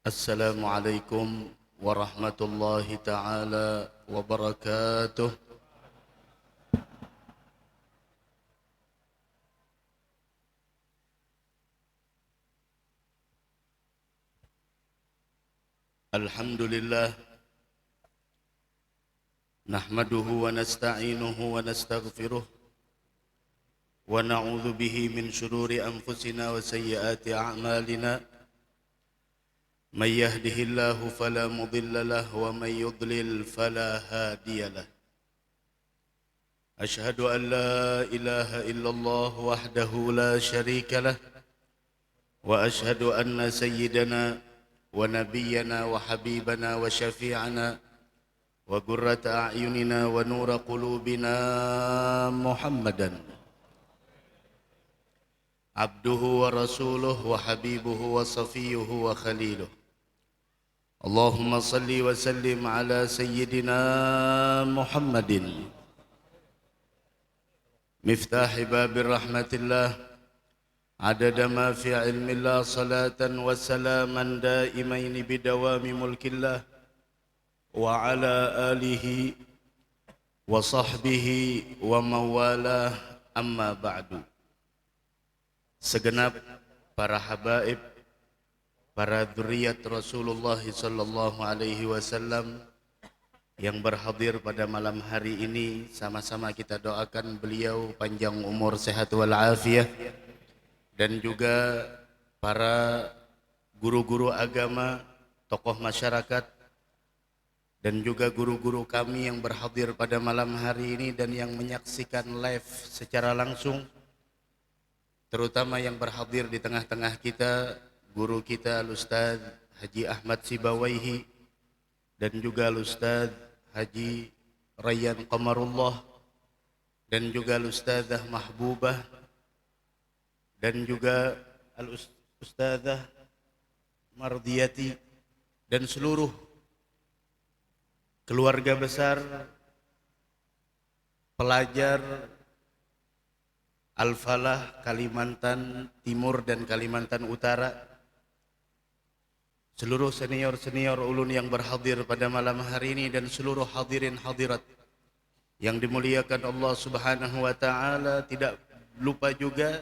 Assalamualaikum warahmatullahi taala wabarakatuh. Alhamdulillah nahmaduhu wa nasta'inuhu wa nastaghfiruh wa na'udzu bihi min shururi anfusina wa sayyiati a'malina. من يهده الله فلا مضل له ومن يضلل فلا هادي له. أشهد أن لا إله إلا الله وحده لا شريك له وأشهد أن سيدنا ونبينا وحبيبنا وشفيعنا وقرة أعيننا ونور قلوبنا محمدا عبده ورسوله وحبيبه وصفيه وخليله. اللهم صل وسلم على سيدنا محمد مفتاح باب رحمة الله عدد ما في علم الله صلاة وسلاما دائمين بدوام ملك الله وعلى آله وصحبه ومن والاه. أما بعد. Segenap para habaib, para dzurriyyat Rasulullah sallallahu alaihi wasallam yang berhadir pada malam hari ini, sama-sama kita doakan beliau panjang umur, sehat wal afiah, dan juga para guru-guru agama, tokoh masyarakat, dan juga guru-guru kami yang berhadir pada malam hari ini dan yang menyaksikan live secara langsung, terutama yang berhadir di tengah-tengah kita, guru kita Al-Ustaz Haji Ahmad Sibawaihi dan juga Al-Ustaz Haji Rayyan Qamarullah dan juga Al-Ustazah Mahbubah dan juga Al-Ustazah Mardiyati dan seluruh keluarga besar pelajar Al-Falah Kalimantan Timur dan Kalimantan Utara, seluruh senior-senior ulun yang berhadir pada malam hari ini dan seluruh hadirin hadirat yang dimuliakan Allah Subhanahu wa taala. Tidak lupa juga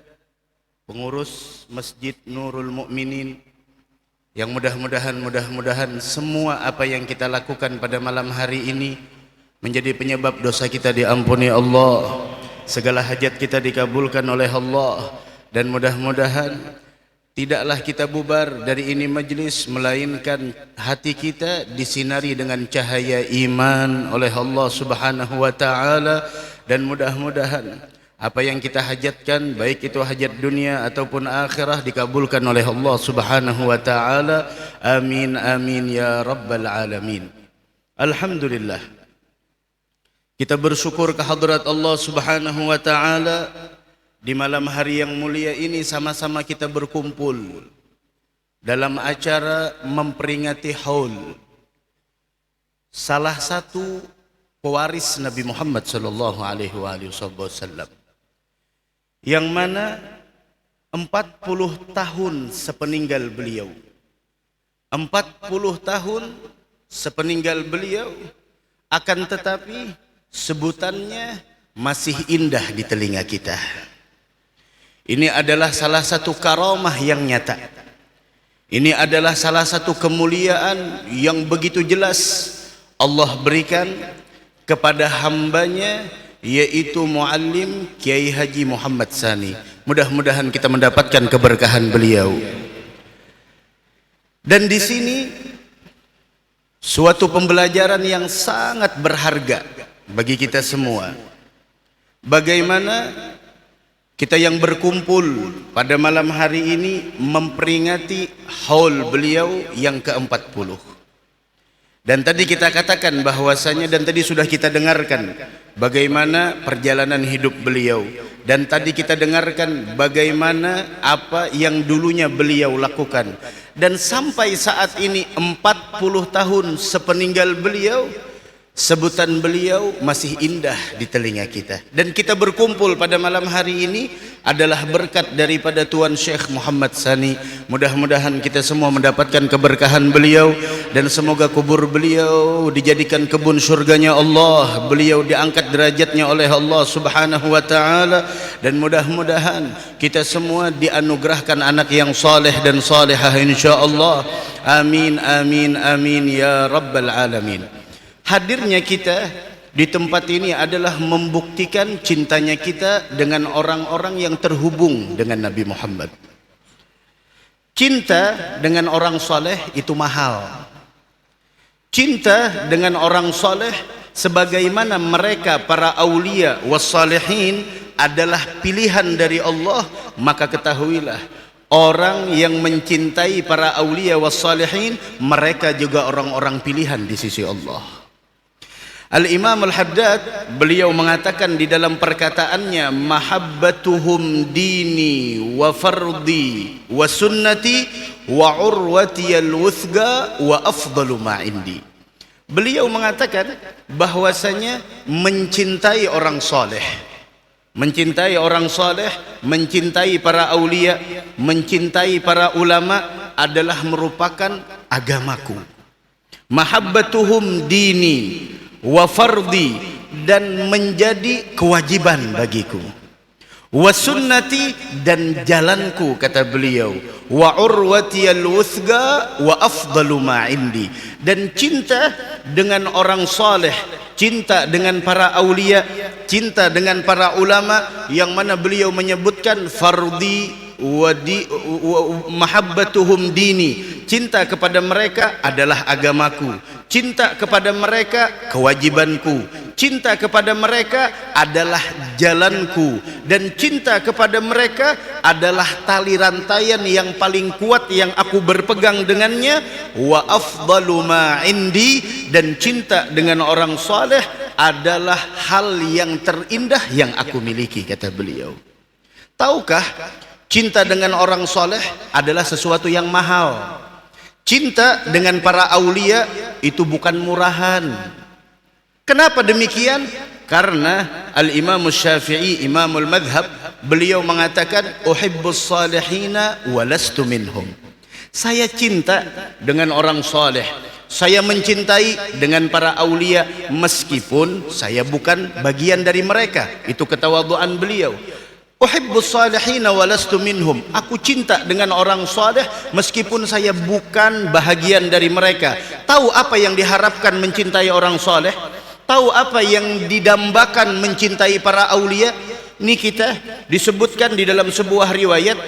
pengurus Masjid Nurul Mukminin yang mudah-mudahan semua apa yang kita lakukan pada malam hari ini menjadi penyebab dosa kita diampuni Allah, segala hajat kita dikabulkan oleh Allah, dan mudah-mudahan tidaklah kita bubar dari ini majlis melainkan hati kita disinari dengan cahaya iman oleh Allah Subhanahu wa taala, dan mudah-mudahan apa yang kita hajatkan baik itu hajat dunia ataupun akhirah dikabulkan oleh Allah Subhanahu wa taala. Amin amin ya rabbal alamin. Alhamdulillah, kita bersyukur kehadrat Allah Subhanahu wa taala di malam hari yang mulia ini sama-sama kita berkumpul dalam acara memperingati haul salah satu pewaris Nabi Muhammad sallallahu alaihi wasallam, yang mana 40 tahun sepeninggal beliau. 40 tahun sepeninggal beliau, akan tetapi sebutannya masih indah di telinga kita. Ini adalah salah satu karamah yang nyata. Ini adalah salah satu kemuliaan yang begitu jelas Allah berikan kepada hambanya, yaitu Muallim Kiai Haji Muhammad Sani. Mudah-mudahan kita mendapatkan keberkahan beliau. Dan di sini suatu pembelajaran yang sangat berharga bagi kita semua. Bagaimana kita yang berkumpul pada malam hari ini memperingati haul beliau yang ke-40. Dan tadi kita katakan bahwasanya, dan tadi sudah kita dengarkan bagaimana perjalanan hidup beliau, dan tadi kita dengarkan bagaimana apa yang dulunya beliau lakukan, dan sampai saat ini 40 tahun sepeninggal beliau sebutan beliau masih indah di telinga kita. Dan kita berkumpul pada malam hari ini adalah berkat daripada Tuan Syekh Muhammad Sani. Mudah-mudahan kita semua mendapatkan keberkahan beliau, dan semoga kubur beliau dijadikan kebun surganya Allah, beliau diangkat derajatnya oleh Allah Subhanahu wa ta'ala, dan mudah-mudahan kita semua dianugerahkan anak yang saleh dan salihah insyaallah. Amin amin amin ya rabbal alamin. Hadirnya kita di tempat ini adalah membuktikan cintanya kita dengan orang-orang yang terhubung dengan Nabi Muhammad. Cinta dengan orang soleh itu mahal. Cinta dengan orang soleh sebagaimana mereka para aulia wassalihin adalah pilihan dari Allah, maka ketahuilah orang yang mencintai para aulia wassalihin, mereka juga orang-orang pilihan di sisi Allah. Al-Imam Al-Haddad beliau mengatakan di dalam perkataannya, mahabbatuhum dini wa fardi wa sunnati wa urwatiyal wuthga wa afdalu ma indi. Beliau mengatakan bahwasanya mencintai orang soleh, mencintai orang soleh, mencintai para aulia, mencintai para ulama adalah merupakan agamaku. Mahabbatuhum dini wa fardi, dan menjadi kewajiban bagiku, wa sunnati, dan jalanku, kata beliau, wa urwatiyal wuthga wa afdalu ma indi. Dan cinta dengan orang saleh, cinta dengan para aulia, cinta dengan para ulama, yang mana beliau menyebutkan fardi wa mahabbatuhum dini, cinta kepada mereka adalah agamaku, cinta kepada mereka kewajibanku, cinta kepada mereka adalah jalanku, dan cinta kepada mereka adalah tali rantaian yang paling kuat yang aku berpegang dengannya. Wa afdalu ma indi, dan cinta dengan orang saleh adalah hal yang terindah yang aku miliki, kata beliau. Tahukah, cinta dengan orang soleh adalah sesuatu yang mahal. Cinta dengan para aulia itu bukan murahan. Kenapa demikian? Karena Al-Imam Syafi'i, Imamul Madhab, beliau mengatakan, uhibbus salihina wa lastu minhum. Saya cinta dengan orang soleh, saya mencintai dengan para aulia, meskipun saya bukan bagian dari mereka. Itu ketawadhuan beliau. Uhibbus salihina wa lastu minhum. Aku cinta dengan orang saleh meskipun saya bukan bahagian dari mereka. Tahu apa yang diharapkan mencintai orang saleh? Tahu apa yang didambakan mencintai para aulia? Ini kita disebutkan di dalam sebuah riwayat,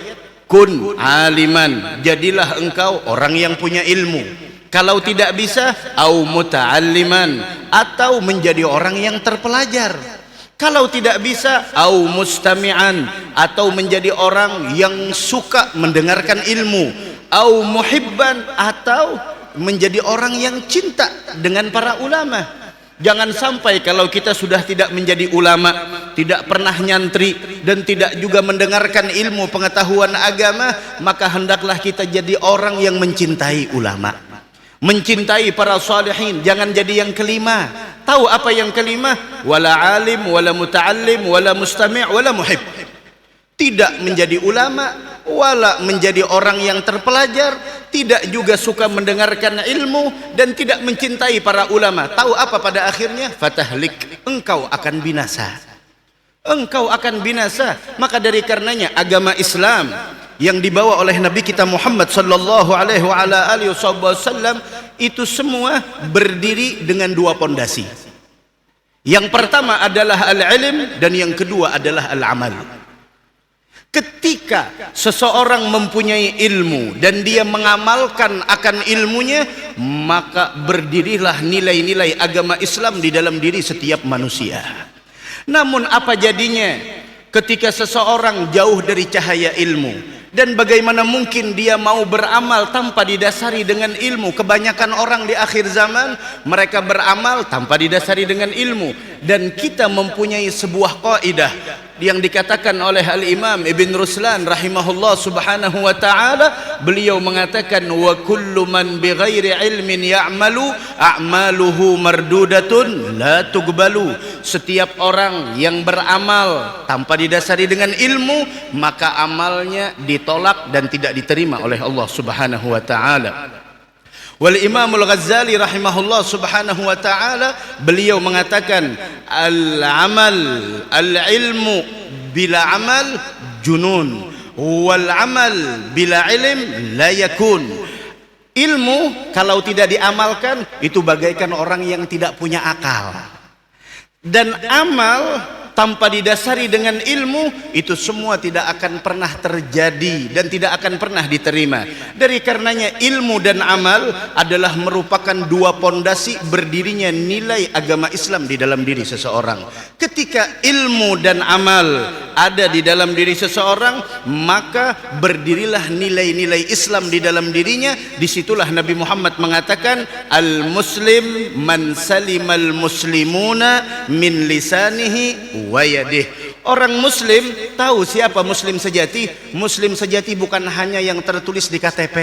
kun aliman, jadilah engkau orang yang punya ilmu. Kalau tidak bisa, au muta'alliman, atau menjadi orang yang terpelajar. Kalau tidak bisa, au mustami'an, atau menjadi orang yang suka mendengarkan ilmu, au muhibban, atau menjadi orang yang cinta dengan para ulama. Jangan sampai kalau kita sudah tidak menjadi ulama, tidak pernah nyantri, dan tidak juga mendengarkan ilmu pengetahuan agama, maka hendaklah kita jadi orang yang mencintai ulama, mencintai para salihin. Jangan jadi yang kelima. Tahu apa yang kelima? Wala alim, wala muta'allim, wala mustami', wala muhib. Tidak menjadi ulama, wala menjadi orang yang terpelajar, tidak juga suka mendengarkan ilmu, dan tidak mencintai para ulama. Tahu apa pada akhirnya? Fatahlik, engkau akan binasa. Engkau akan binasa. Maka dari karenanya agama Islam yang dibawa oleh Nabi kita Muhammad sallallahu alaihi wasallam itu semua berdiri dengan dua pondasi. Yang pertama adalah al-ilm, dan yang kedua adalah al-amal. Ketika seseorang mempunyai ilmu dan dia mengamalkan akan ilmunya, maka berdirilah nilai-nilai agama Islam di dalam diri setiap manusia. Namun apa jadinya ketika seseorang jauh dari cahaya ilmu, Dan bagaimana mungkin dia mau beramal tanpa didasari dengan ilmu? Kebanyakan orang di akhir zaman mereka beramal tanpa didasari dengan ilmu. Dan kita mempunyai sebuah kaidah yang dikatakan oleh Al-Imam Ibn Ruslan rahimahullah subhanahu wa ta'ala. Beliau mengatakan, wa kullu man bighairi ilmin ya'malu a'maluhu mardudatun la tuqbalu. Setiap orang yang beramal tanpa didasari dengan ilmu, maka amalnya ditolak dan tidak diterima oleh Allah subhanahu wa ta'ala. Wal Imamul Ghazali rahimahullah subhanahu wa ta'ala, beliau mengatakan, al-ilmu bila amal junun, wal amal bila ilm la yakun. Ilmu kalau tidak diamalkan itu bagaikan orang yang tidak punya akal. Dan amal tanpa didasari dengan ilmu, itu semua tidak akan pernah terjadi dan tidak akan pernah diterima. Dari karenanya ilmu dan amal adalah merupakan dua pondasi berdirinya nilai agama Islam di dalam diri seseorang. Ketika ilmu dan amal ada di dalam diri seseorang, maka berdirilah nilai-nilai Islam di dalam dirinya. Disitulah Nabi Muhammad mengatakan, al-muslim man salimal muslimuna min lisanihi wa yadih. Orang muslim tahu siapa muslim sejati. Muslim sejati bukan hanya yang tertulis di KTP.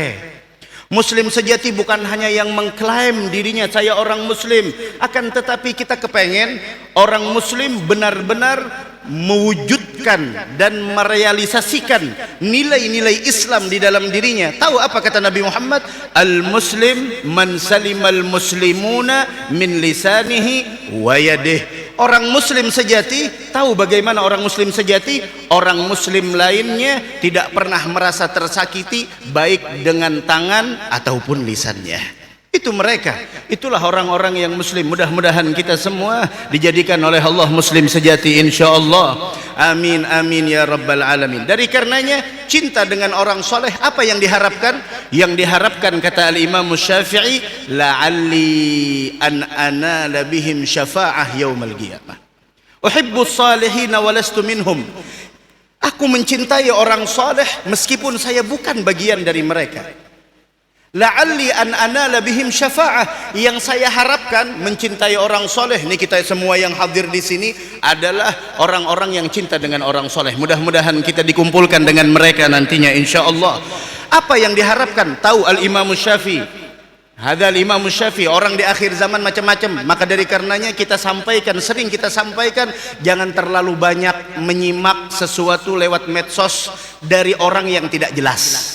Muslim sejati bukan hanya yang mengklaim dirinya saya orang muslim, akan tetapi kita kepengen orang muslim benar-benar mewujudkan dan merealisasikan nilai-nilai Islam di dalam dirinya. Tahu apa kata Nabi Muhammad? Al-muslim man salimal muslimuna min lisanihi wa yadih. Orang muslim sejati tahu bagaimana orang muslim sejati. Orang muslim lainnya tidak pernah merasa tersakiti baik dengan tangan ataupun lisannya. Itu mereka. Itulah orang-orang yang muslim. Mudah-mudahan kita semua dijadikan oleh Allah muslim sejati insyaallah. Amin amin ya rabbal alamin. Dari karenanya cinta dengan orang soleh, apa yang diharapkan? Yang diharapkan kata al-Imam Syafi'i, la'alli an anala bihim syafa'ah yaumal qiyamah. Uhibbus salihin wa lastu minhum. Aku mencintai orang soleh meskipun saya bukan bagian dari mereka. La'alli an anala bihim syafa'ah. Yang saya harapkan mencintai orang soleh. Ini kita semua yang hadir di sini adalah orang-orang yang cinta dengan orang soleh. Mudah-mudahan kita dikumpulkan dengan mereka nantinya insyaallah. Apa yang diharapkan? Tahu al-Imam Syafi'i, hadal Imam Syafi'i, orang di akhir zaman macam-macam. Maka dari karenanya kita sampaikan, sering kita sampaikan, jangan terlalu banyak menyimak sesuatu lewat medsos dari orang yang tidak jelas.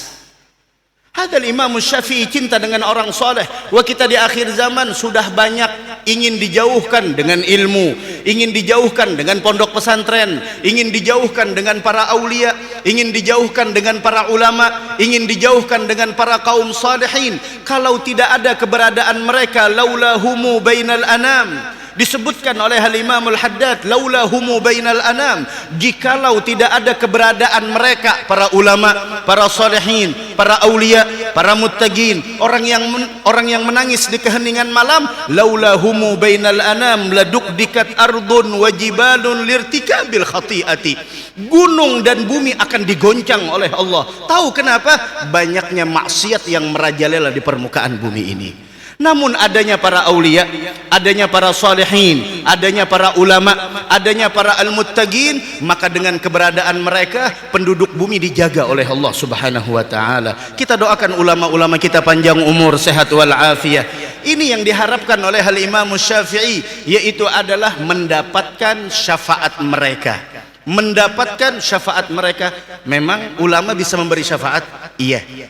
Hadal Imam Syafi'i cinta dengan orang soleh. Wah, kita di akhir zaman sudah banyak ingin dijauhkan dengan ilmu, ingin dijauhkan dengan pondok pesantren, ingin dijauhkan dengan para aulia, ingin dijauhkan dengan para ulama, ingin dijauhkan dengan para kaum salihin. Kalau tidak ada keberadaan mereka, laula humu bainal anam. Disebutkan oleh Al-Imam Al-Haddad, laula humu bainal anam. Jikalau tidak ada keberadaan mereka, para ulama, para salihin, para aulia, para muttaqin, orang yang menangis di keheningan malam, laula humu bainal anam ladukdikat ardun wa jibalun lirtikabil khati'ati. Gunung dan bumi akan digoncang oleh Allah. Tahu kenapa? Banyaknya maksiat yang merajalela di permukaan bumi ini. Namun adanya para aulia, adanya para salihin, adanya para ulama, adanya para al-muttaqin, maka dengan keberadaan mereka penduduk bumi dijaga oleh Allah Subhanahu wa taala. Kita doakan ulama-ulama kita panjang umur, sehat wal afiyah. Ini yang diharapkan oleh Al-Imam Syafi'i, yaitu adalah mendapatkan syafaat mereka. Mendapatkan syafaat mereka. Memang ulama bisa memberi syafaat? Iya.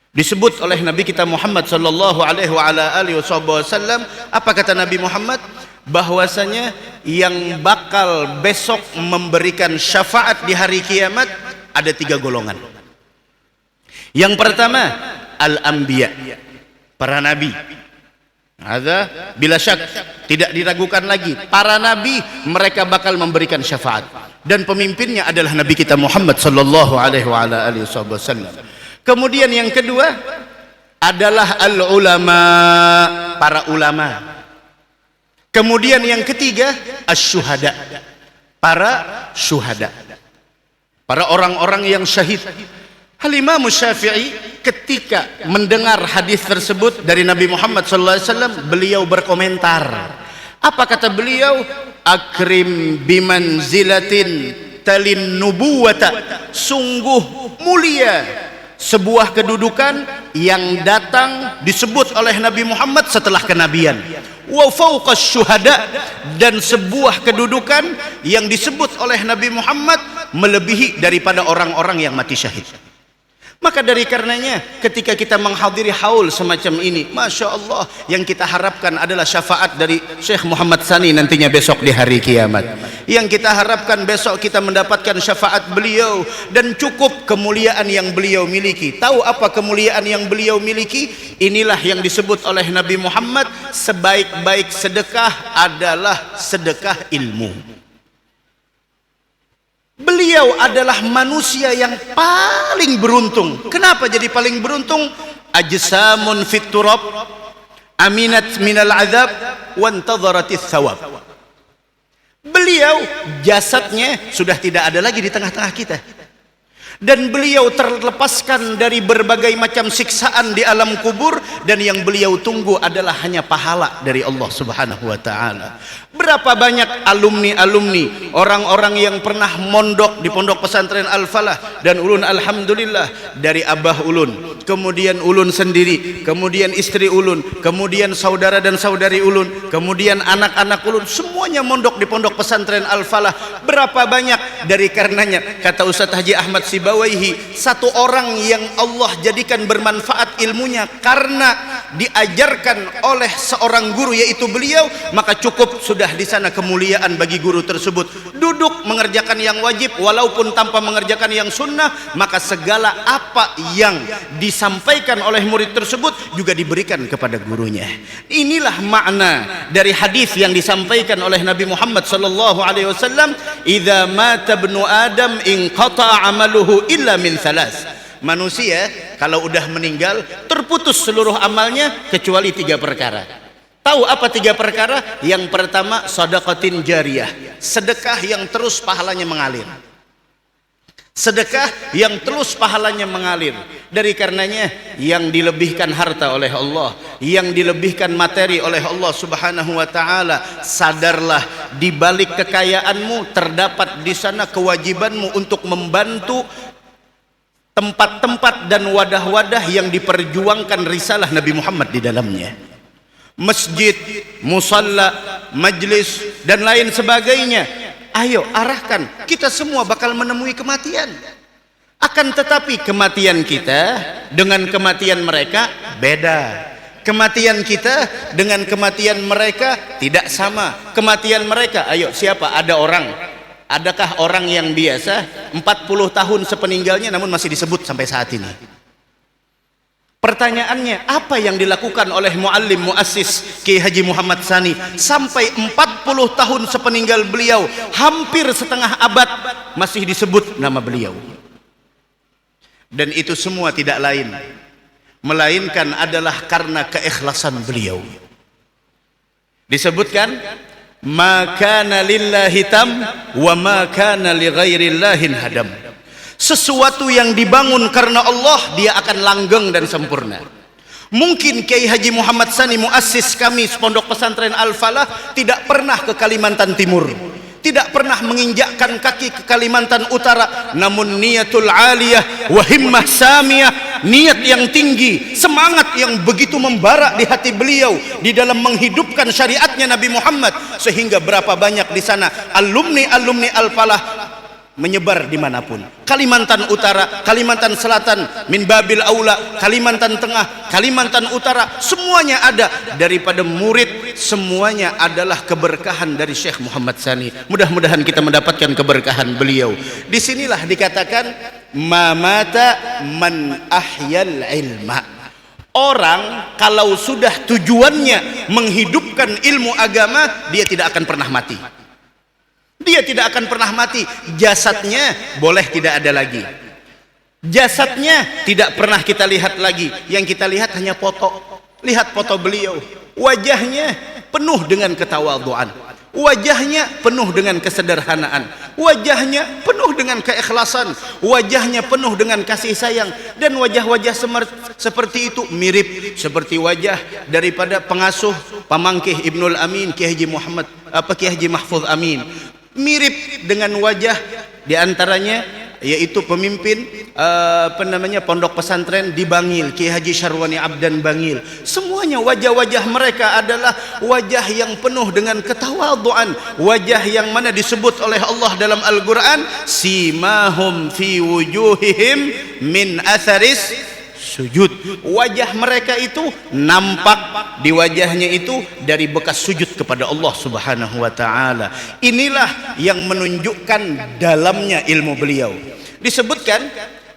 Disebut oleh Nabi kita Muhammad sallallahu alaihi wa ala alihi wasallam, apa kata Nabi Muhammad? Bahwasanya yang bakal besok memberikan syafaat di hari kiamat ada 3 golongan. Yang pertama, al-anbiya, para nabi. Ada bila syak, tidak diragukan lagi, para nabi mereka bakal memberikan syafaat, dan pemimpinnya adalah Nabi kita Muhammad sallallahu alaihi wa ala alihi wasallam. Kemudian yang kedua adalah al-ulama, para ulama. Kemudian yang ketiga asy-syuhada, para syuhada. para orang-orang yang syahid. Al-Imam Syafi'i ketika mendengar hadis tersebut dari Nabi Muhammad SAW, beliau berkomentar. Apa kata beliau? Akrim bimanzilatin talin nubuwata. Sungguh mulia sebuah kedudukan yang datang disebut oleh Nabi Muhammad setelah kenabian. Wa fawqas syuhada, dan sebuah kedudukan yang disebut oleh Nabi Muhammad melebihi daripada orang-orang yang mati syahid. Maka dari karenanya ketika kita menghadiri haul semacam ini, Masya Allah, yang kita harapkan adalah syafaat dari Syekh Muhammad Sani nantinya besok di hari kiamat. Yang kita harapkan besok kita mendapatkan syafaat beliau, dan cukup kemuliaan yang beliau miliki. Tahu apa kemuliaan yang beliau miliki? Inilah yang disebut oleh Nabi Muhammad, sebaik-baik sedekah adalah sedekah ilmu. Beliau adalah manusia yang paling beruntung. Kenapa jadi paling beruntung? Ajsamun fit turab aminat minal azab wantadharatis thawab. Beliau jasadnya sudah tidak ada lagi di tengah-tengah kita, dan beliau terlepaskan dari berbagai macam siksaan di alam kubur, dan yang beliau tunggu adalah hanya pahala dari Allah Subhanahu wa taala. Berapa banyak alumni-alumni, orang-orang yang pernah mondok di Pondok Pesantren Al-Falah dan Ulun, alhamdulillah, dari Abah Ulun, kemudian Ulun sendiri, kemudian istri Ulun, kemudian saudara dan saudari Ulun, kemudian anak-anak Ulun, semuanya mondok di Pondok Pesantren Al-Falah. Berapa banyak dari karenanya, kata Ustaz Haji Ahmad Sibawaihi, satu orang yang Allah jadikan bermanfaat ilmunya karena diajarkan oleh seorang guru, yaitu beliau, maka cukup sudah di sana kemuliaan bagi guru tersebut. Duduk mengerjakan yang wajib walaupun tanpa mengerjakan yang sunnah, maka segala apa yang disampaikan oleh murid tersebut juga diberikan kepada gurunya. Inilah makna dari hadis yang disampaikan oleh Nabi Muhammad sallallahu alaihi wasallam, "Idza mata ibnu Adam inqata 'amaluhu illa min thalas." Manusia kalau udah meninggal terputus seluruh amalnya kecuali 3 perkara. Tahu apa 3 perkara? Yang pertama, sedekatin jariyah, sedekah yang terus pahalanya mengalir. Sedekah yang terus pahalanya mengalir. Dari karenanya yang dilebihkan harta oleh Allah, yang dilebihkan materi oleh Allah Subhanahu wa taala, sadarlah di balik kekayaanmu terdapat di sana kewajibanmu untuk membantu tempat-tempat dan wadah-wadah yang diperjuangkan risalah Nabi Muhammad di dalamnya. Masjid, musalla, majlis, dan lain sebagainya. Ayo arahkan, kita semua bakal menemui kematian. Akan tetapi kematian kita dengan kematian mereka beda. Kematian kita dengan kematian mereka tidak sama. Kematian mereka, ayo siapa? Ada orang, adakah orang yang biasa 40 tahun sepeninggalnya namun masih disebut sampai saat ini? Pertanyaannya, apa yang dilakukan oleh muallim muassis Kiai Haji Muhammad Sani sampai 40 tahun sepeninggal beliau, hampir setengah abad masih disebut nama beliau? Dan itu semua tidak lain melainkan adalah karena keikhlasan beliau. Disebutkan, "Ma kana lillahi tam wa ma kana li ghairillahi hadam." Sesuatu yang dibangun karena Allah, dia akan langgeng dan sempurna. Mungkin Kiai Haji Muhammad Sani, muassis kami Pondok Pesantren Al-Falah, tidak pernah ke Kalimantan Timur, tidak pernah menginjakkan kaki ke Kalimantan Utara, namun niatul aliyah wa himmah samiyah, niat yang tinggi, semangat yang begitu membara di hati beliau di dalam menghidupkan syariatnya Nabi Muhammad, sehingga berapa banyak di sana alumni Al-Falah menyebar dimanapun. Kalimantan Utara, Kalimantan Selatan, min babil aula, Kalimantan Tengah, Kalimantan Utara, semuanya ada. Daripada murid, semuanya adalah keberkahan dari Syekh Muhammad Sani. Mudah-mudahan kita mendapatkan keberkahan beliau. Disinilah dikatakan, ma mata man ahyal ilma. Orang kalau sudah tujuannya menghidupkan ilmu agama, dia tidak akan pernah mati. Dia tidak akan pernah mati. Jasadnya boleh tidak ada lagi, jasadnya tidak pernah kita lihat lagi. Yang kita lihat hanya foto. Lihat foto beliau, wajahnya penuh dengan ketawadhuan, wajahnya penuh dengan kesederhanaan, wajahnya penuh dengan keikhlasan, wajahnya penuh dengan kasih sayang, dan wajah-wajah seperti itu mirip seperti wajah daripada pengasuh pamangkih Ibnul Amin Kiai Haji Mahfuz Amin, mirip dengan wajah diantaranya yaitu pemimpin pondok pesantren di Bangil, Kiai Haji Syarwani Abdan Bangil. Semuanya wajah-wajah mereka adalah wajah yang penuh dengan ketawaduan, wajah yang mana disebut oleh Allah dalam Al-Quran, simahum fi wujuhihim min atharis sujud. Wajah mereka itu nampak di wajahnya itu dari bekas sujud kepada Allah Subhanahu wa taala. Inilah yang menunjukkan dalamnya ilmu beliau. Disebutkan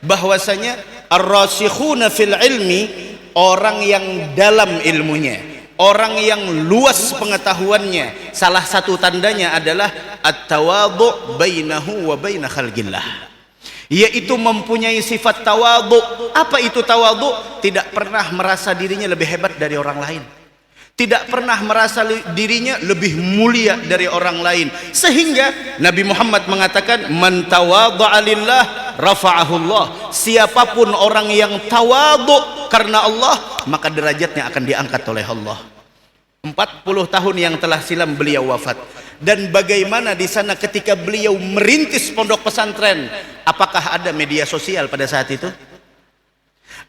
bahwasanya ar-rasikhuna fil ilmi, orang yang dalam ilmunya, orang yang luas pengetahuannya, salah satu tandanya adalah at-tawadhu bainahu wa baina khalqillah, yaitu mempunyai sifat tawadhu. Apa itu tawadhu? Tidak pernah merasa dirinya lebih hebat dari orang lain, tidak pernah merasa dirinya lebih mulia dari orang lain, sehingga Nabi Muhammad mengatakan man tawadha'a lillah rafa'ahu Allah. Siapapun orang yang tawadhu karena Allah, maka derajatnya akan diangkat oleh Allah. 40 tahun yang telah silam beliau wafat. Dan bagaimana di sana ketika beliau merintis pondok pesantren, apakah ada media sosial pada saat itu?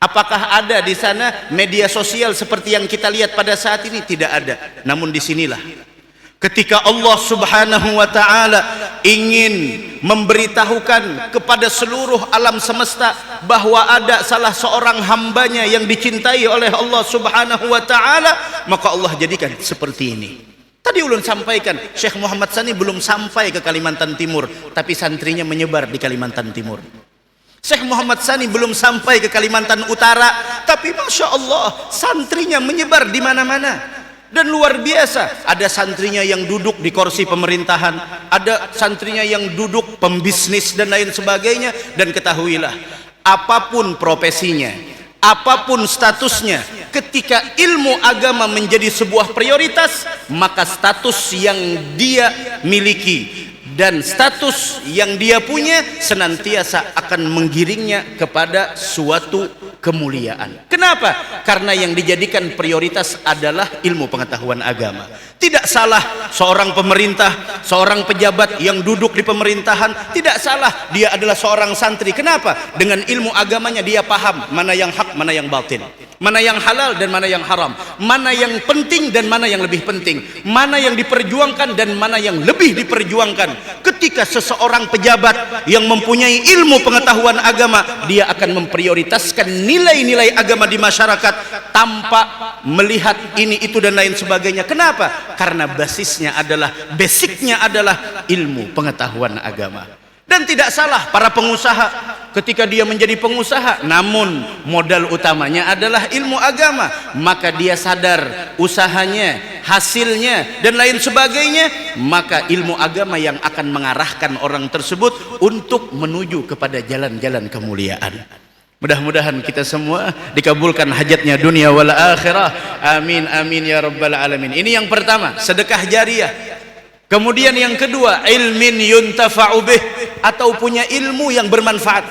Apakah ada di sana media sosial seperti yang kita lihat pada saat ini? Tidak ada. Namun disinilah ketika Allah Subhanahu wa ta'ala ingin memberitahukan kepada seluruh alam semesta bahwa ada salah seorang hambanya yang dicintai oleh Allah Subhanahu wa ta'ala, maka Allah jadikan seperti ini. Tadi ulun sampaikan, Syekh Muhammad Sani belum sampai ke Kalimantan Timur, tapi santrinya menyebar di Kalimantan Timur. Syekh Muhammad Sani belum sampai ke Kalimantan Utara, tapi Masya Allah santrinya menyebar di mana-mana. Dan luar biasa, ada santrinya yang duduk di kursi pemerintahan, ada santrinya yang duduk pembisnis dan lain sebagainya. Dan ketahuilah, apapun profesinya, apapun statusnya, ketika ilmu agama menjadi sebuah prioritas, maka status yang dia miliki dan status yang dia punya senantiasa akan menggiringnya kepada suatu kemuliaan. Kenapa? Karena yang dijadikan prioritas adalah ilmu pengetahuan agama. Tidak salah seorang pemerintah, seorang pejabat yang duduk di pemerintahan, tidak salah dia adalah seorang santri. Kenapa? Dengan ilmu agamanya dia paham mana yang hak, mana yang batin, mana yang halal dan mana yang haram, mana yang penting dan mana yang lebih penting, mana yang diperjuangkan dan mana yang lebih diperjuangkan. Ketika seseorang pejabat yang mempunyai ilmu pengetahuan agama, dia akan memprioritaskan nilai-nilai agama di masyarakat tanpa melihat ini, itu dan lain sebagainya. Kenapa? Karena basisnya adalah, basicnya adalah ilmu pengetahuan agama. Dan tidak salah para pengusaha ketika dia menjadi pengusaha, namun modal utamanya adalah ilmu agama, maka dia sadar usahanya, hasilnya dan lain sebagainya, maka ilmu agama yang akan mengarahkan orang tersebut untuk menuju kepada jalan-jalan kemuliaan. Mudah-mudahan kita semua dikabulkan hajatnya dunia wal akhirah. Amin amin ya rabbal alamin. Ini yang pertama, sedekah jariah. Kemudian yang kedua, ilmin yuntafa'u bih, atau punya ilmu yang bermanfaat.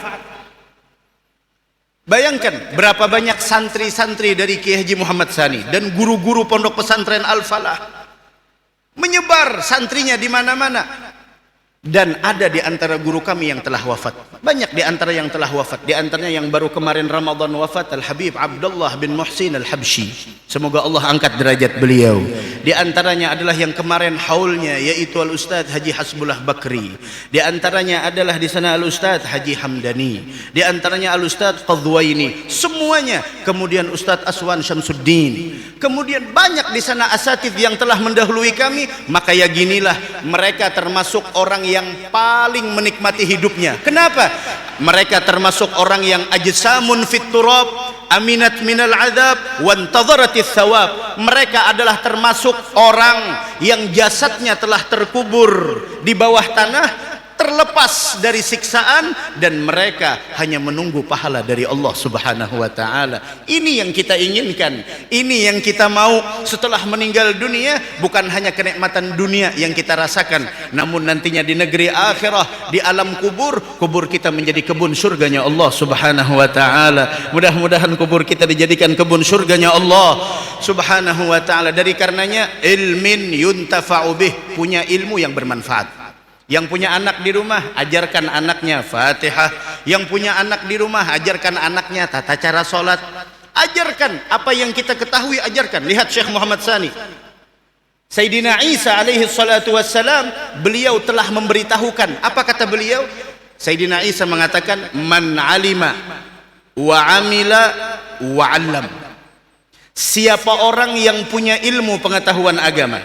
Bayangkan berapa banyak santri-santri dari Kiai Haji Muhammad Sani dan guru-guru pondok pesantren Al-Falah menyebar santrinya di mana-mana. Dan ada di antara guru kami yang telah wafat. Banyak di antara yang telah wafat. Di antaranya yang baru kemarin Ramadan wafat, Al-Habib Abdullah bin Muhsin Al-Habsyi. Semoga Allah angkat derajat beliau. Di antaranya adalah yang kemarin haulnya, yaitu Al-Ustadz Haji Hasbullah Bakri. Di antaranya adalah di sana Al-Ustadz Haji Hamdani. Di antaranya Al-Ustadz Qadwaini. Semuanya. Kemudian Ustadz Aswan Syamsuddin. Kemudian banyak di sana asatidz yang telah mendahului kami. Maka ya ginilah, mereka termasuk orang yang paling menikmati hidupnya. Kenapa? Mereka termasuk orang yang ajsamun fit turab aminat minal adab wantadharatis thawab. Mereka adalah termasuk orang yang jasadnya telah terkubur di bawah tanah, terlepas dari siksaan, dan mereka hanya menunggu pahala dari Allah Subhanahu wa taala. Ini yang kita inginkan, ini yang kita mau setelah meninggal dunia. Bukan hanya kenikmatan dunia yang kita rasakan, namun nantinya di negeri akhirah, di alam kubur, kubur kita menjadi kebun surganya Allah Subhanahu wa taala. Mudah-mudahan kubur kita dijadikan kebun surganya Allah Subhanahu wa taala. Dari karenanya ilmin yuntafa'u bih, punya ilmu yang bermanfaat. Yang punya anak di rumah, ajarkan anaknya Fatihah. Yang punya anak di rumah, ajarkan anaknya tata cara sholat. Ajarkan apa yang kita ketahui, ajarkan. Lihat Syekh Muhammad Sani, Sayyidina Isa alaihi salatu wassalam, beliau telah memberitahukan. Apa kata beliau? Sayyidina Isa mengatakan, man alima wa amila wa allam. Siapa orang yang punya ilmu pengetahuan agama,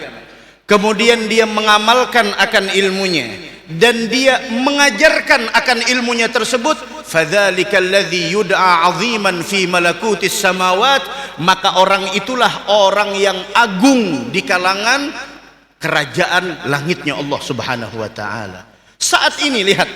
kemudian dia mengamalkan akan ilmunya, dan dia mengajarkan akan ilmunya tersebut, fadzalikal ladzi yud'a 'aziman fi malakutis samawat, maka orang itulah orang yang agung di kalangan kerajaan langitnya Allah Subhanahu wa taala. Saat ini lihat,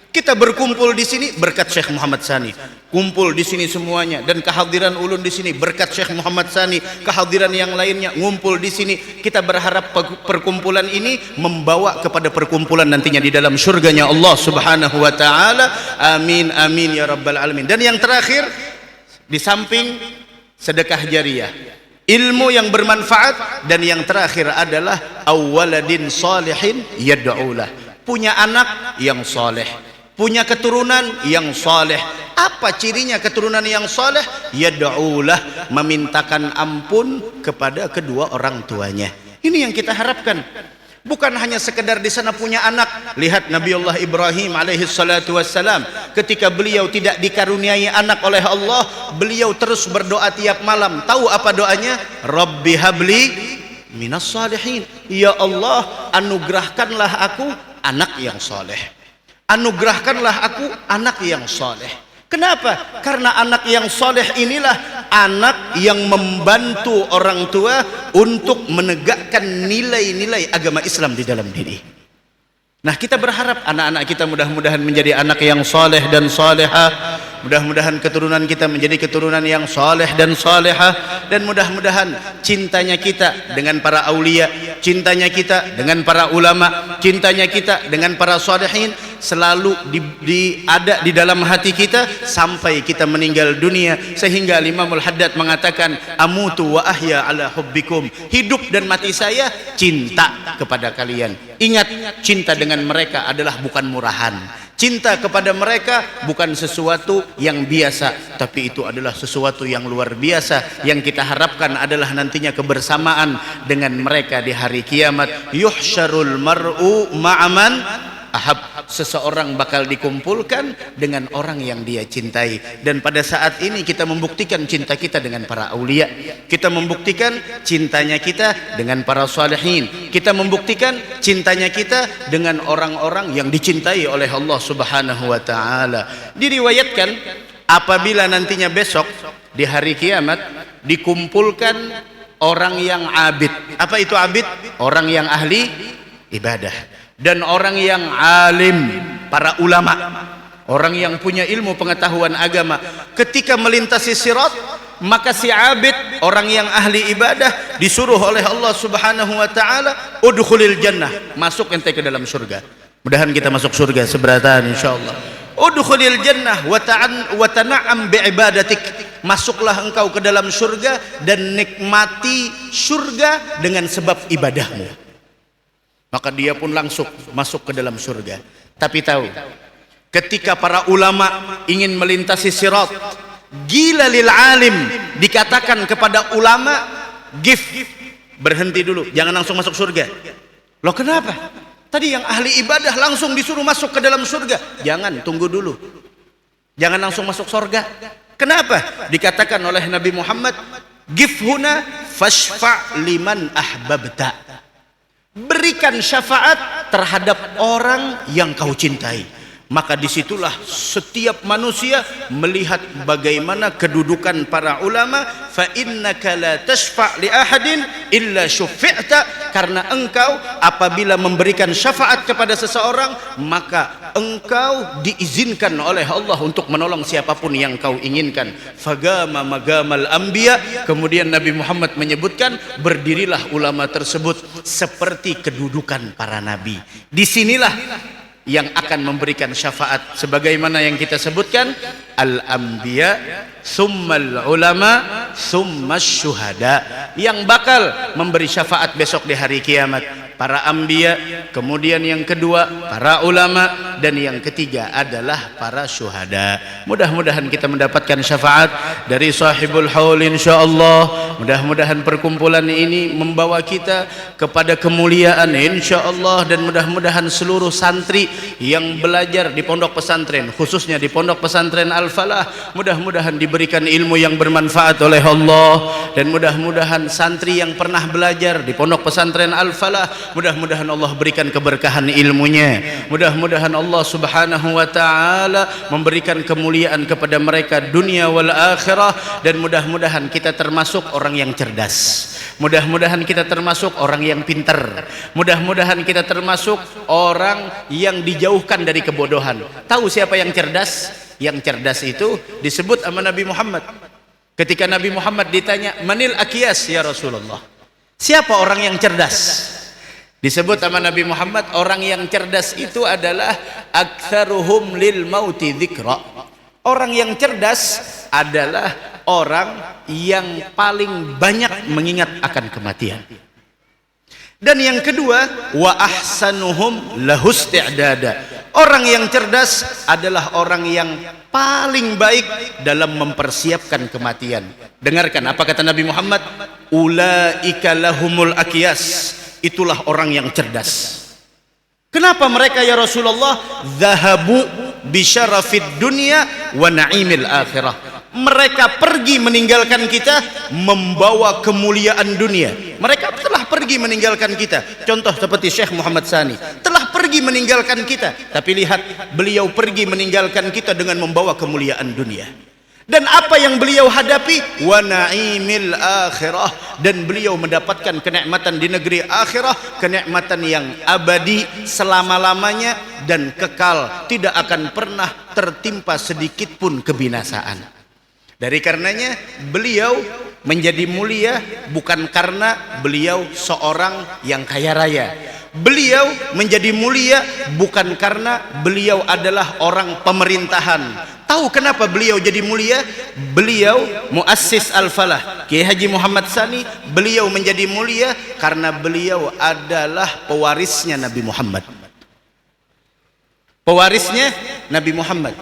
kita berkumpul di sini berkat Syekh Muhammad Sani. Kumpul di sini semuanya, dan kehadiran ulun di sini berkat Syekh Muhammad Sani. Kehadiran yang lainnya ngumpul di sini. Kita berharap perkumpulan ini membawa kepada perkumpulan nantinya di dalam surganya Allah Subhanahu wa taala. Amin amin ya rabbal alamin. Dan yang terakhir, di samping sedekah jariyah, ilmu yang bermanfaat, dan yang terakhir adalah awwaladin salihin yad'ulah, punya anak yang saleh, punya keturunan yang saleh. Apa cirinya keturunan yang saleh? Yad'ulah, memintakan ampun kepada kedua orang tuanya. Ini yang kita harapkan. Bukan hanya sekedar di sana punya anak. Lihat Nabiullah Ibrahim alaihi salatu wassalam, ketika beliau tidak dikaruniai anak oleh Allah, beliau terus berdoa tiap malam. Tahu apa doanya? Rabbi habli minas salihin. Ya Allah, anugerahkanlah aku anak yang soleh. Anugerahkanlah aku anak yang soleh. Kenapa? Karena anak yang soleh inilah anak yang membantu orang tua untuk menegakkan nilai-nilai agama Islam di dalam diri. Nah, kita berharap anak-anak kita mudah-mudahan menjadi anak yang soleh dan solehah. Mudah-mudahan keturunan kita menjadi keturunan yang soleh dan solehah. Dan mudah-mudahan cintanya kita dengan para aulia, cintanya kita dengan para ulama, cintanya kita dengan para solehin selalu ada di dalam hati kita sampai kita meninggal dunia. Sehingga Imamul Haddad mengatakan, amutu wa ahya ala hubbikum, hidup dan mati saya cinta kepada kalian. Ingat, cinta dengan mereka adalah bukan murahan. Cinta kepada mereka bukan sesuatu yang biasa, tapi itu adalah sesuatu yang luar biasa. Yang kita harapkan adalah nantinya kebersamaan dengan mereka di hari kiamat. Yuhsyarul mar'u ma'aman ahab, seseorang bakal dikumpulkan dengan orang yang dia cintai. Dan pada saat ini kita membuktikan cinta kita dengan para aulia, kita membuktikan cintanya kita dengan para salihin, kita membuktikan cintanya kita dengan orang-orang yang dicintai oleh Allah Subhanahu wa taala. Diriwayatkan apabila nantinya besok di hari kiamat dikumpulkan orang yang abid. Apa itu abid? Orang yang ahli ibadah. Dan orang yang alim, para ulama, orang yang punya ilmu pengetahuan agama, ketika melintasi sirat, maka si abid, orang yang ahli ibadah, disuruh oleh Allah Subhanahu wa taala, udkhulil jannah, masuk ente ke dalam surga. Mudahan kita masuk surga seberatan insyaallah. Udkhulil jannah wa tan'am bi'ibadatik, masuklah engkau ke dalam surga dan nikmati surga dengan sebab ibadahmu. Maka dia pun langsung masuk ke dalam surga. Tapi tahu, ketika para ulama ingin melintasi sirat, gila lil alim, dikatakan kepada ulama, gif, berhenti dulu, jangan langsung masuk surga. Loh kenapa? Tadi yang ahli ibadah langsung disuruh masuk ke dalam surga. Jangan, tunggu dulu, jangan langsung masuk surga. Kenapa? Dikatakan oleh Nabi Muhammad, gif huna fashfa' liman ahbabta, berikan syafaat terhadap orang yang kau cintai. maka disitulah setiap manusia melihat bagaimana kedudukan para ulama. Fa innaka la tashfa' li ahadin illa syuffi'ta, karena engkau apabila memberikan syafaat kepada seseorang maka engkau diizinkan oleh Allah untuk menolong siapapun yang kau inginkan. Fagama magamal anbiya, kemudian Nabi Muhammad menyebutkan berdirilah ulama tersebut seperti kedudukan para nabi. Disinilah yang akan memberikan syafaat sebagaimana yang kita sebutkan, al-anbiya summal ulama summas syuhada, yang bakal memberi syafaat besok di hari kiamat para anbiya, kemudian yang kedua para ulama, dan yang ketiga adalah para syuhada. Mudah-mudahan kita mendapatkan syafaat dari sahibul haul insyaallah. Mudah-mudahan perkumpulan ini membawa kita kepada kemuliaan insyaallah, dan mudah-mudahan seluruh santri yang belajar di pondok pesantren, khususnya di pondok pesantren Al-Falah, mudah-mudahan diberikan ilmu yang bermanfaat oleh Allah, dan mudah-mudahan santri yang pernah belajar di pondok pesantren Al-Falah, mudah-mudahan Allah berikan keberkahan ilmunya, mudah-mudahan Allah subhanahu wa ta'ala memberikan kemuliaan kepada mereka dunia wal akhirah, dan mudah-mudahan kita termasuk orang yang cerdas, mudah-mudahan kita termasuk orang yang pintar, mudah-mudahan kita termasuk orang yang dijauhkan dari kebodohan. Tahu siapa yang cerdas? Yang cerdas itu disebut sama Nabi Muhammad. Ketika Nabi Muhammad ditanya, manil akiyas ya Rasulullah, siapa orang yang cerdas? Disebut sama Nabi Muhammad, orang yang cerdas itu adalah aktsaruhum lil mauti dzikra. Orang yang cerdas adalah orang yang paling banyak mengingat akan kematian. Dan yang kedua, wa ahsanuhum lahusti'dada. Orang yang cerdas adalah orang yang paling baik dalam mempersiapkan kematian. Dengarkan apa kata Nabi Muhammad, ulaika lahumul akiyas. Itulah orang yang cerdas. Kenapa mereka ya Rasulullah? Zahabu bisyarafid dunya wa na'imil akhirah. Mereka pergi meninggalkan kita membawa kemuliaan dunia. Mereka telah pergi meninggalkan kita. Contoh seperti Syekh Muhammad Sani telah pergi meninggalkan kita, tapi lihat beliau pergi meninggalkan kita dengan membawa kemuliaan dunia. Dan apa yang beliau hadapi? Wa na'imil akhirah. Dan beliau mendapatkan kenikmatan di negeri akhirah, kenikmatan yang abadi selama-lamanya dan kekal, tidak akan pernah tertimpa sedikit pun kebinasaan. Dari karenanya beliau menjadi mulia bukan karena beliau seorang yang kaya raya. Beliau menjadi mulia bukan karena beliau adalah orang pemerintahan. Tahu kenapa beliau jadi mulia? Beliau muassis Al-Falah, Kiai Haji Muhammad Sani, beliau menjadi mulia karena beliau adalah pewarisnya Nabi Muhammad. Pewarisnya Nabi Muhammad.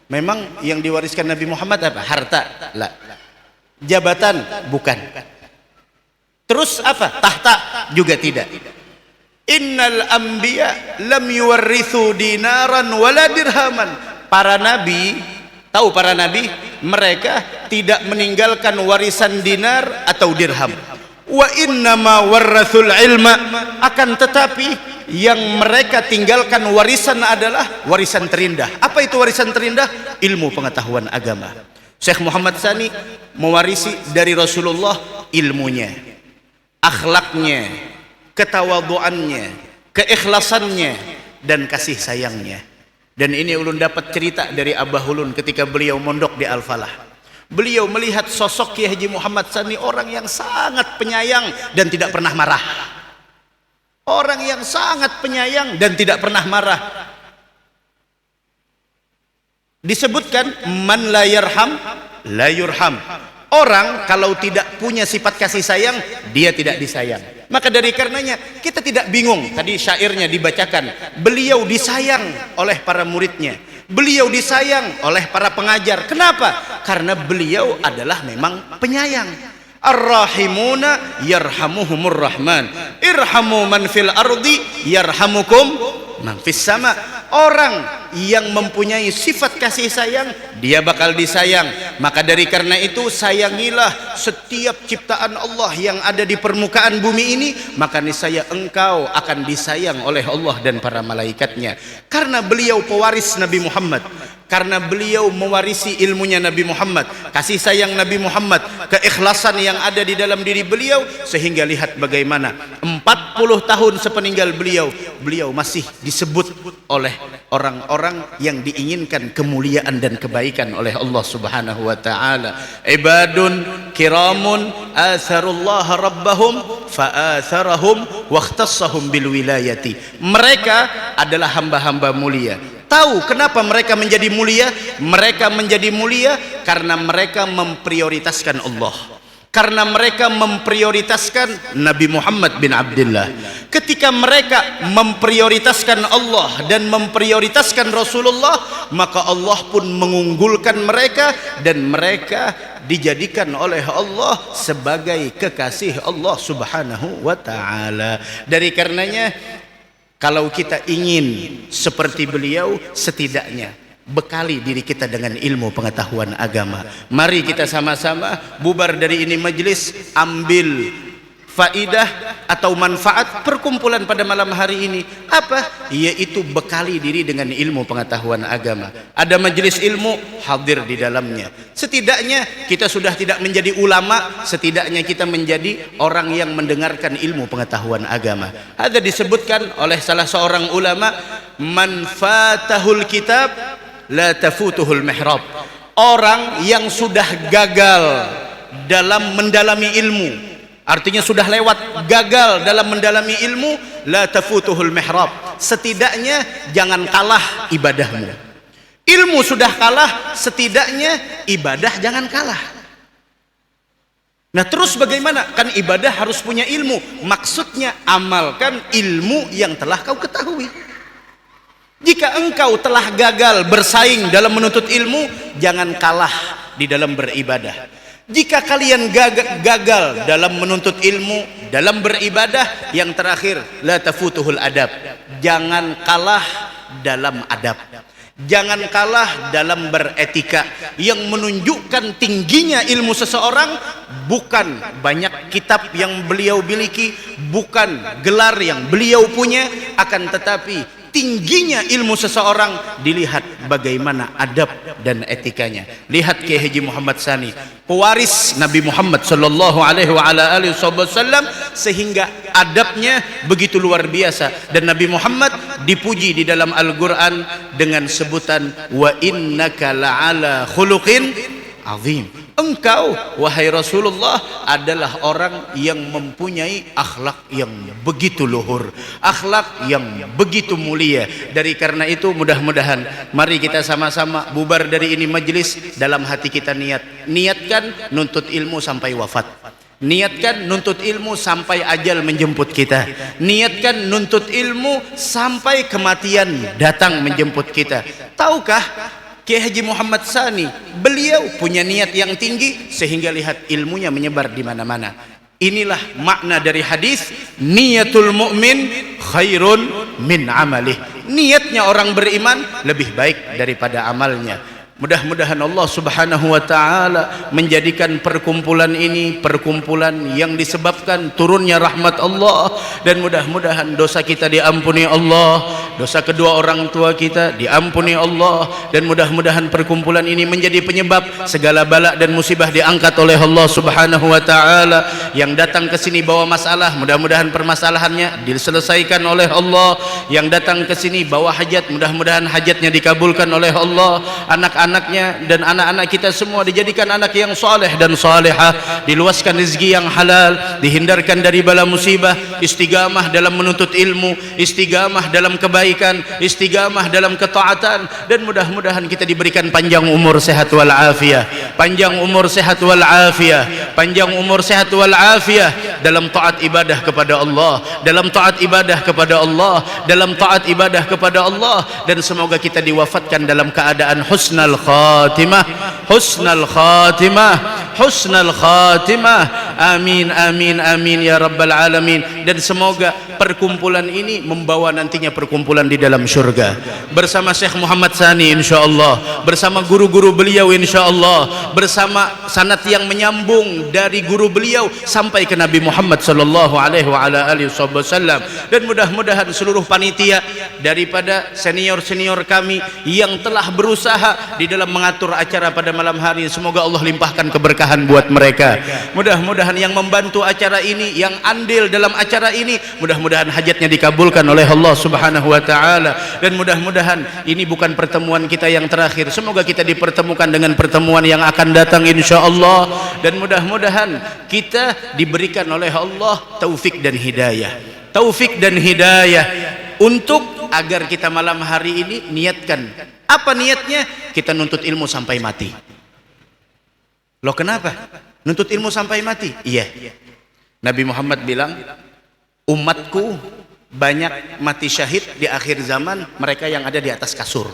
Memang yang diwariskan Nabi Muhammad apa? Harta? La. Jabatan? Bukan. Terus apa? Tahta? Juga tidak. Innal anbiya lam yuwarrithu dinaran wala dirhaman. Para nabi, tahu para nabi, mereka tidak meninggalkan warisan dinar atau dirham. Wa innama warrathul ilma, akan tetapi yang mereka tinggalkan warisan adalah warisan terindah. Apa itu warisan terindah? Ilmu pengetahuan agama. Syekh Muhammad Sani mewarisi dari Rasulullah ilmunya, akhlaknya, ketawaduannya, keikhlasannya, dan kasih sayangnya. Dan ini ulun dapat cerita dari Abah Ulun ketika beliau mondok di Al-Falah. Beliau melihat sosok Kiai Haji Muhammad Sani orang yang sangat penyayang dan tidak pernah marah. Orang yang sangat penyayang dan tidak pernah marah. Disebutkan man la yarham la yurham. Orang kalau tidak punya sifat kasih sayang, dia tidak disayang. Maka dari karenanya kita tidak bingung. Tadi syairnya dibacakan, beliau disayang oleh para muridnya, beliau disayang oleh para pengajar. Kenapa? Karena beliau adalah memang penyayang. Ar-rahimuna yarhamuhumur rahman, irhamu man fil ardi yarhamukum man fis sama. Orang yang mempunyai sifat kasih sayang, dia bakal disayang. Maka dari karena itu, sayangilah setiap ciptaan Allah yang ada di permukaan bumi ini, maka niscaya engkau akan disayang oleh Allah dan para malaikatnya. Karena beliau pewaris Nabi Muhammad, karena beliau mewarisi ilmunya Nabi Muhammad, kasih sayang Nabi Muhammad, keikhlasan yang ada di dalam diri beliau, sehingga lihat bagaimana 40 tahun sepeninggal beliau, beliau masih disebut oleh orang-orang yang diinginkan kemuliaan dan kebaikan oleh Allah Subhanahu wa taala. Ibadun kiramun atharullah rabbahum fa'atharahum wakhtassahum bil wilayati. Mereka adalah hamba-hamba mulia. Tahu kenapa mereka menjadi mulia? Mereka menjadi mulia karena mereka memprioritaskan Allah, karena mereka memprioritaskan Nabi Muhammad bin Abdullah. Ketika mereka memprioritaskan Allah dan memprioritaskan Rasulullah, maka Allah pun mengunggulkan mereka, dan mereka dijadikan oleh Allah sebagai kekasih Allah Subhanahu wa taala. Dari karenanya, kalau kita ingin seperti beliau, setidaknya bekali diri kita dengan ilmu pengetahuan agama. Mari kita sama-sama bubar dari ini majelis, ambil faidah atau manfaat perkumpulan pada malam hari ini. Apa? Yaitu bekali diri dengan ilmu pengetahuan agama. Ada majelis ilmu, hadir di dalamnya. Setidaknya kita sudah tidak menjadi ulama, setidaknya kita menjadi orang yang mendengarkan ilmu pengetahuan agama. Ada disebutkan oleh salah seorang ulama, man fatahul kitab la tafutuhul mihrab. Orang yang sudah gagal dalam mendalami ilmu, artinya sudah lewat, gagal dalam mendalami ilmu, la tafutuhul mihrab. Setidaknya jangan kalah ibadahmu. Ilmu sudah kalah, setidaknya ibadah jangan kalah. Nah, terus bagaimana? Kan ibadah harus punya ilmu. Maksudnya amalkan ilmu yang telah kau ketahui. Jika engkau telah gagal bersaing dalam menuntut ilmu, jangan kalah di dalam beribadah. Jika kalian gagal dalam menuntut ilmu, dalam beribadah, yang terakhir, la tafutuhul adab. Jangan kalah dalam adab. Jangan kalah dalam beretika. Yang menunjukkan tingginya ilmu seseorang bukan banyak kitab yang beliau miliki, bukan gelar yang beliau punya, akan tetapi tingginya ilmu seseorang dilihat bagaimana adab dan etikanya. Lihat Kiai Haji Muhammad Tsani, pewaris Nabi Muhammad sallallahu alaihi wasallam, sehingga adabnya begitu luar biasa, dan Nabi Muhammad dipuji di dalam Al-Qur'an dengan sebutan wa innaka la'ala khuluqin azim. Engkau wahai Rasulullah adalah orang yang mempunyai akhlak yang begitu luhur, akhlak yang begitu mulia. Dari karena itu, mudah-mudahan mari kita sama-sama bubar dari ini majelis, dalam hati kita niatkan nuntut ilmu sampai wafat. Niatkan nuntut ilmu sampai ajal menjemput kita. Niatkan nuntut ilmu sampai kematian datang menjemput kita. Tahukah Kiai Haji Muhammad Tsani, beliau punya niat yang tinggi, sehingga lihat ilmunya menyebar di mana-mana. Inilah makna dari hadis, niyatul mu'min khairun min amalih. Niatnya orang beriman lebih baik daripada amalnya. Mudah-mudahan Allah Subhanahu wa taala menjadikan perkumpulan ini perkumpulan yang disebabkan turunnya rahmat Allah, dan mudah-mudahan dosa kita diampuni Allah, dosa kedua orang tua kita diampuni Allah, dan mudah-mudahan perkumpulan ini menjadi penyebab segala bala dan musibah diangkat oleh Allah Subhanahu wa taala. Yang datang ke sini bawa masalah, mudah-mudahan permasalahannya diselesaikan oleh Allah. Yang datang ke sini bawa hajat, mudah-mudahan hajatnya dikabulkan oleh Allah. Anak-anaknya dan anak-anak kita semua dijadikan anak yang soleh dan solehah, diluaskan rezeki yang halal, dihindarkan dari bala musibah, istigamah dalam menuntut ilmu, istigamah dalam kebaikan, istigamah dalam ketaatan, dan mudah-mudahan kita diberikan panjang umur sehat wal afiyah, panjang umur sehat wal afiyah, panjang umur sehat wal afiyah dalam taat ibadah kepada Allah, dalam taat ibadah kepada Allah, dalam taat ibadah kepada Allah, dan semoga kita diwafatkan dalam keadaan husnal khatimah, husnal khatimah, husnal khatimah. Amin amin amin ya rabbal alamin. dan semoga perkumpulan ini membawa nantinya perkumpulan di dalam syurga bersama Syekh Muhammad Sani insyaallah, bersama guru-guru beliau insyaallah, bersama sanad yang menyambung dari guru beliau sampai ke Nabi Muhammad sallallahu alaihi wasallam. Dan mudah-mudahan seluruh panitia daripada senior-senior kami yang telah berusaha di dalam mengatur acara pada malam hari, semoga Allah limpahkan keberkahan buat mereka. Mudah-mudahan yang membantu acara ini, yang andil dalam acara ini, mudah-mudahan hajatnya dikabulkan oleh Allah Subhanahu wa taala. Dan mudah-mudahan ini bukan pertemuan kita yang terakhir, semoga kita dipertemukan dengan pertemuan yang akan datang insyaallah. Dan mudah-mudahan kita diberikan oleh Allah taufik dan hidayah, taufik dan hidayah untuk agar kita malam hari ini niatkan. Apa niatnya? Kita nuntut ilmu sampai mati. Loh kenapa? Nuntut ilmu sampai mati? Iya. Nabi Muhammad bilang, umatku banyak mati syahid di akhir zaman, mereka yang ada di atas kasur.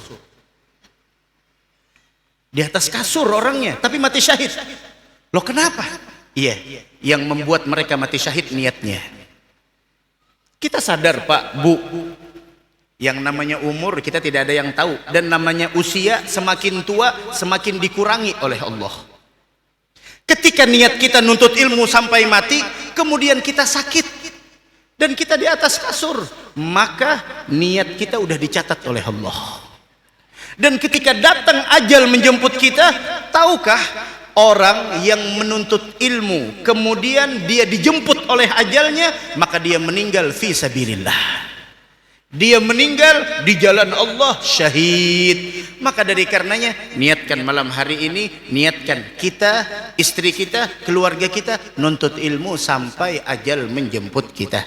Di atas kasur orangnya, tapi mati syahid. Loh kenapa? Iya, yang membuat mereka mati syahid niatnya. Kita sadar Pak, Bu, yang namanya umur kita tidak ada yang tahu, dan namanya usia semakin tua semakin dikurangi oleh Allah. Ketika niat kita nuntut ilmu sampai mati, kemudian kita sakit dan kita di atas kasur, maka niat kita udah dicatat oleh Allah. Dan ketika datang ajal menjemput kita, tahukah orang yang menuntut ilmu kemudian dia dijemput oleh ajalnya, maka dia meninggal fi sabilillah. Dia meninggal di jalan Allah syahid. Maka dari karenanya niatkan malam hari ini, niatkan kita, istri kita, keluarga kita nuntut ilmu sampai ajal menjemput kita.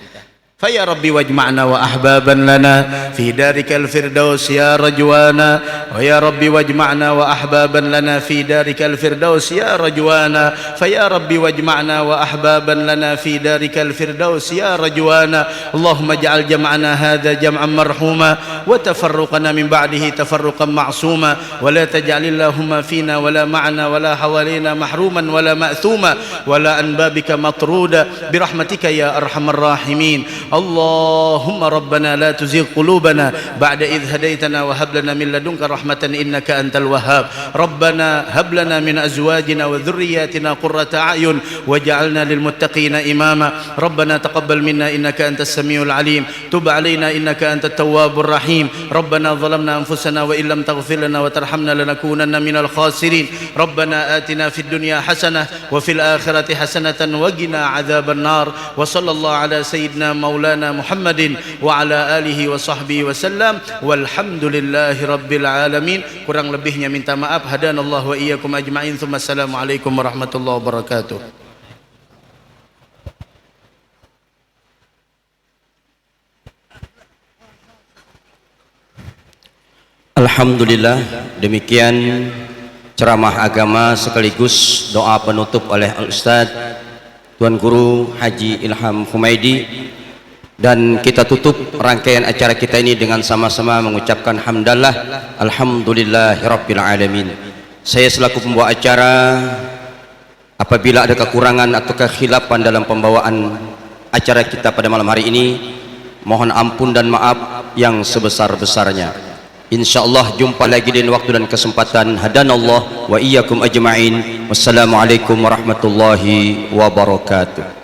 فيا ربي واجمعنا وأحبابا لنا في دارك الفردوس يا رجوانا ويا ربي واجمعنا وأحبابا لنا في دارك الفردوس يا رجوانا فيا ربي واجمعنا وأحبابا لنا في دارك الفردوس يا رجوانا اللهم اجعل جمعنا هذا جمعا مرحوما وتفرقنا من بعده تفرقا معصوما ولا تجعل اللهم فينا ولا معنا ولا حوالينا محروما ولا مأثوما ولا عن بابك مطرودا برحمتك يا أرحم الراحمين اللهم ربنا لا تزغ قلوبنا بعد إذ هديتنا وهب لنا من لدنك رحمة إنك أنت الوهاب ربنا هب لنا من أزواجنا وذرياتنا قرة أعين واجعلنا للمتقين إماما ربنا تقبل منا إنك أنت السميع العليم تب علينا إنك أنت التواب الرحيم ربنا ظلمنا أنفسنا وإن لم تغفر لنا وترحمنا لنكونن من الخاسرين ربنا آتنا في الدنيا حسنة وفي الآخرة حسنة وقنا عذاب النار وصلى الله على سيدنا مولانا محمد وعلى آله وصحبه وسلم والحمد لله رب العالمين. Kurang lebihnya minta maaf. Hadanallahu wa iyyakum ajma'in. Assalamualaikum warahmatullahi wabarakatuh. Alhamdulillah, demikian ceramah agama sekaligus doa penutup oleh Al-Ustadz Tuan Guru Haji Ilham Humaidi. Dan kita tutup rangkaian acara kita ini dengan sama-sama mengucapkan hamdalah alhamdulillahirabbil alamin. Saya selaku pembawa acara, apabila ada kekurangan atau kekhilafan dalam pembawaan acara kita pada malam hari ini, mohon ampun dan maaf yang sebesar-besarnya. Insyaallah jumpa lagi di waktu dan kesempatan. Hadanallah wa iyyakum ajma'in. Wassalamualaikum warahmatullahi wabarakatuh.